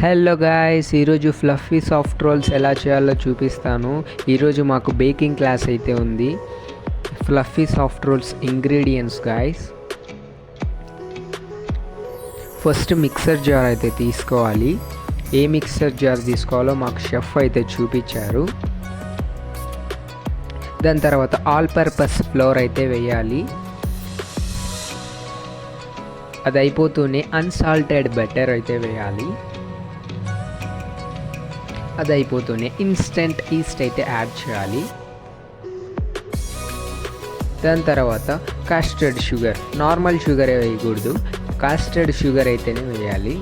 Hello guys, ఈరోజు fluffy soft rolls ఎలా చేయాలో చూపిస్తాను. ఈరోజు మాకు బేకింగ్ క్లాస్ అయితే ఉంది. Fluffy soft rolls ingredients guys, first mixer jar అయితే తీసుకోవాలి. ఏ మిక్సర్ జార్ తీసుకోవాలో మాకు షెఫ్ అయితే చూపించారు. దాని తర్వాత ఆల్ పర్పస్ ఫ్లోర్ అయితే వేయాలి. అది అయిపోతూనే అన్సాల్టెడ్ బటర్ అయితే వేయాలి. అది అయిపోతూనే ఇన్స్టెంట్ ఈస్ట్ అయితే యాడ్ చేయాలి. దాని తర్వాత కాస్టర్డ్ షుగర్, నార్మల్ షుగర్ వేయకూడదు, కాస్టర్డ్ షుగర్ అయితేనే వేయాలి.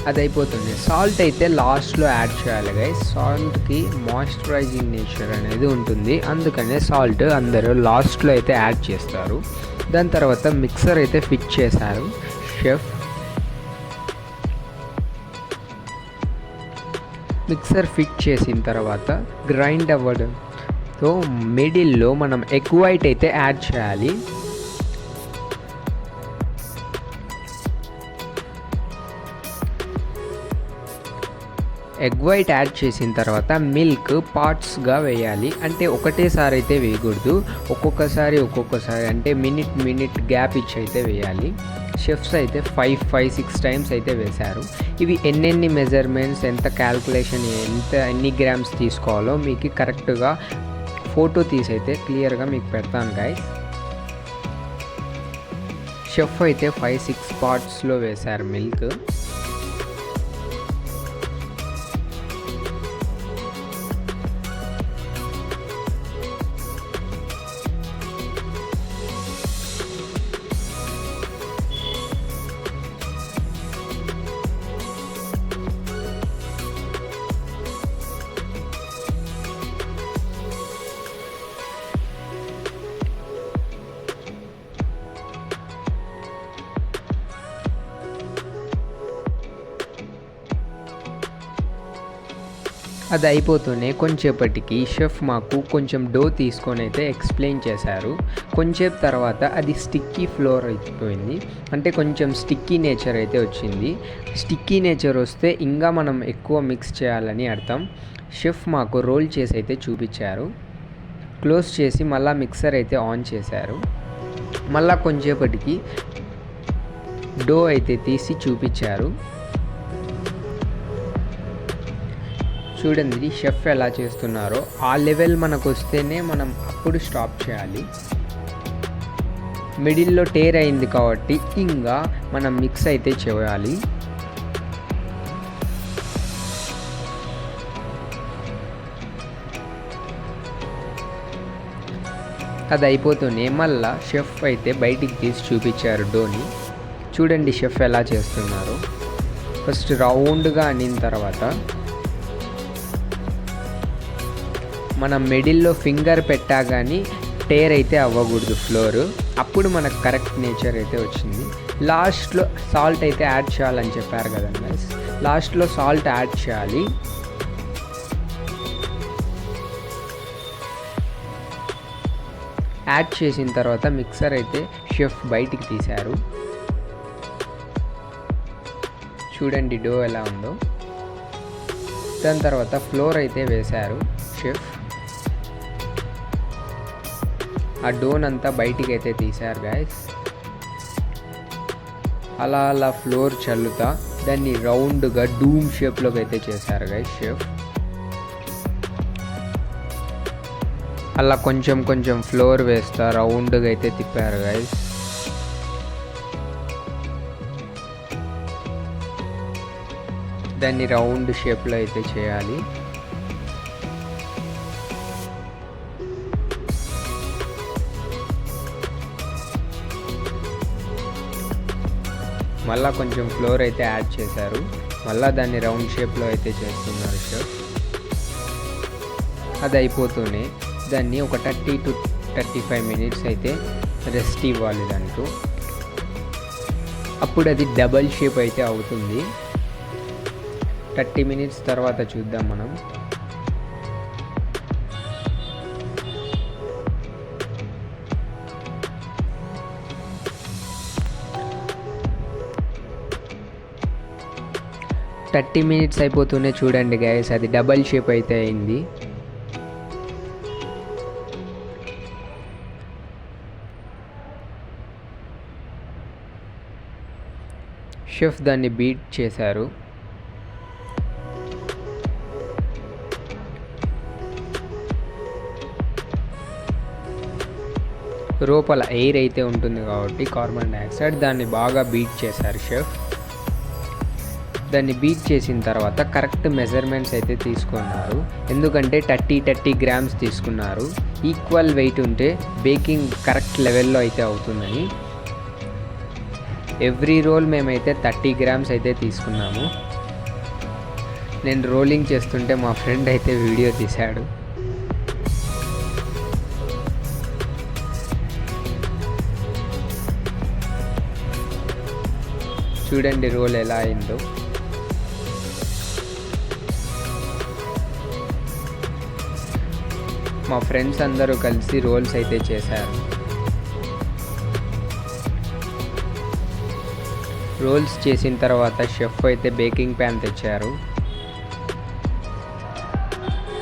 అది అయిపోతుంది. సాల్ట్ అయితే లాస్ట్లో యాడ్ చేయాలి గైస్. సాల్ట్కి మాయిశ్చరైజింగ్ నేచర్ అనేది ఉంటుంది, అందుకనే సాల్ట్ అందరూ లాస్ట్లో అయితే యాడ్ చేస్తారు. దాని తర్వాత మిక్సర్ అయితే ఫిక్స్ చేశారు షెఫ్. మిక్సర్ ఫిట్ చేసిన తర్వాత గ్రైండ్ అవ్వడంతో మిడిల్లో మనం ఎగ్ వైట్ అయితే యాడ్ చేయాలి. ఎగ్ వైట్ యాడ్ చేసిన తర్వాత మిల్క్ పార్ట్స్గా వేయాలి. అంటే ఒకటేసారి అయితే వేయకూడదు, ఒక్కొక్కసారి అంటే మినిట్ గ్యాప్ ఇచ్చి అయితే వేయాలి. షెఫ్స్ అయితే 5-6 టైమ్స్ అయితే వేశారు. ఇవి ఎన్ని మెజర్మెంట్స్, ఎంత క్యాల్కులేషన్, ఎన్ని గ్రామ్స్ తీసుకోవాలో మీకు కరెక్ట్గా ఫోటో తీసి అయితే క్లియర్గా మీకు పెడతాను గైస్. షెఫ్ అయితే 5-6 పార్ట్స్లో వేశారు మిల్క్. అది అయిపోతూనే కొంచెంసేపటికి షెఫ్ మాకు కొంచెం డో తీసుకొని అయితే ఎక్స్ప్లెయిన్ చేశారు. కొంచెం తర్వాత అది స్టిక్కీ ఫ్లోర్ అయిపోయింది, అంటే కొంచెం స్టిక్కీ నేచర్ అయితే వచ్చింది. స్టిక్కీ నేచర్ వస్తే ఇంకా మనం ఎక్కువ మిక్స్ చేయాలని అర్థం. షెఫ్ మాకు రోల్ చేసి అయితే చూపించారు. క్లోజ్ చేసి మళ్ళీ మిక్సర్ అయితే ఆన్ చేశారు. మళ్ళీ కొంచెంసేపటికి డో అయితే తీసి చూపించారు. చూడండి షెఫ్ ఎలా చేస్తున్నారో. ఆ లెవెల్ మనకు వస్తేనే మనం అప్పుడు స్టాప్ చేయాలి. మిడిల్లో టేర్ అయింది కాబట్టి ఇంకా మనం మిక్స్ అయితే చేయాలి. అది అయిపోతూనే మళ్ళా షెఫ్ అయితే బయటికి తీసి చూపించారు డోని. చూడండి షెఫ్ ఎలా చేస్తున్నారో. ఫస్ట్ రౌండ్గా అనిన తర్వాత మనం మిడిల్లో ఫింగర్ పెట్టా కానీ టేర్ అయితే అవ్వకూడదు ఫ్లోర్. అప్పుడు మనకు కరెక్ట్ నేచర్ అయితే వచ్చింది. లాస్ట్లో సాల్ట్ అయితే యాడ్ చేయాలని చెప్పారు కదండి, లాస్ట్లో సాల్ట్ యాడ్ చేయాలి. యాడ్ చేసిన తర్వాత మిక్సర్ అయితే షెఫ్ బయటికి తీశారు. చూడండి డో ఎలా ఉందో. దాని తర్వాత ఫ్లోర్ అయితే వేశారు షెఫ్. ఆ డోన్ అంతా బయటికి అయితే తీశారు గాయస్. అలా ఫ్లోర్ చల్లుతా దాన్ని రౌండ్గా డూమ్ షేప్లోకి అయితే చేశారు గాయస్ షెఫ్. అలా కొంచెం ఫ్లోర్ వేస్తా రౌండ్గా అయితే తిప్పారు గాయస్. దాన్ని రౌండ్ షేప్లో అయితే చేయాలి. మళ్ళీ కొంచెం ఫ్లోర్ అయితే యాడ్ చేశారు. మళ్ళీ దాన్ని రౌండ్ షేప్లో అయితే చేస్తున్నారు షెఫ్. అది అయిపోతూనే దాన్ని ఒక 30-35 మినిట్స్ అయితే రెస్ట్ ఇవ్వాలి దాంట్లో. అప్పుడు అది డబల్ షేప్ అయితే అవుతుంది. 30 మినిట్స్ తర్వాత చూద్దాం మనం. 30 మినిట్స్ అయిపోతూనే చూడండి గైస్, అది డబల్ షేప్ అయితే అయింది. షెఫ్ దాన్ని బీట్ చేశారు. లోపల ఎయిర్ అయితే ఉంటుంది కాబట్టి కార్బన్ డైఆక్సైడ్, దాన్ని బాగా బీట్ చేశారు షెఫ్. దాన్ని బీట్ చేసిన తర్వాత కరెక్ట్ మెజర్మెంట్స్ అయితే తీసుకున్నారు. ఎందుకంటే 30 గ్రామ్స్ తీసుకున్నారు. ఈక్వల్ వెయిట్ ఉంటే బేకింగ్ కరెక్ట్ లెవెల్లో అయితే అవుతుందని. ఎవ్రీ రోల్ మేమైతే 30 గ్రామ్స్ అయితే తీసుకున్నాము. నేను రోలింగ్ చేస్తుంటే మా ఫ్రెండ్ అయితే వీడియో తీశాడు. చూడండి రోల్ ఎలా అయిందో. మా ఫ్రెండ్స్ అందరూ కలిసి రోల్స్ అయితే చేశారు. రోల్స్ చేసిన తర్వాత షెఫ్ అయితే బేకింగ్ ప్యాన్ తెచ్చారు.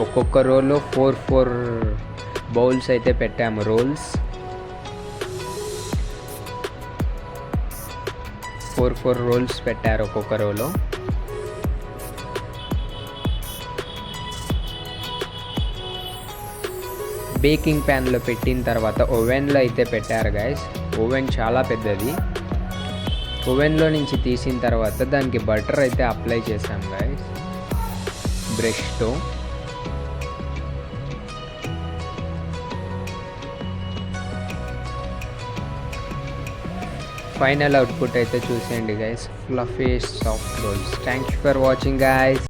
ఒక్కొక్క రోల్లో 4 బౌల్స్ అయితే పెట్టాము రోల్స్. 4 రోల్స్ పెట్టారు ఒక్కొక్క రోలో. బేకింగ్ ప్యాన్లో పెట్టిన తర్వాత ఓవెన్లో అయితే పెట్టారు గైస్. ఓవెన్ చాలా పెద్దది. ఓవెన్లో నుంచి తీసిన తర్వాత దానికి బటర్ అయితే అప్లై చేసాం గైస్ బ్రష్తో. ఫైనల్ అవుట్పుట్ అయితే చూసేయండి guys, fluffy soft rolls. Thank you for watching guys.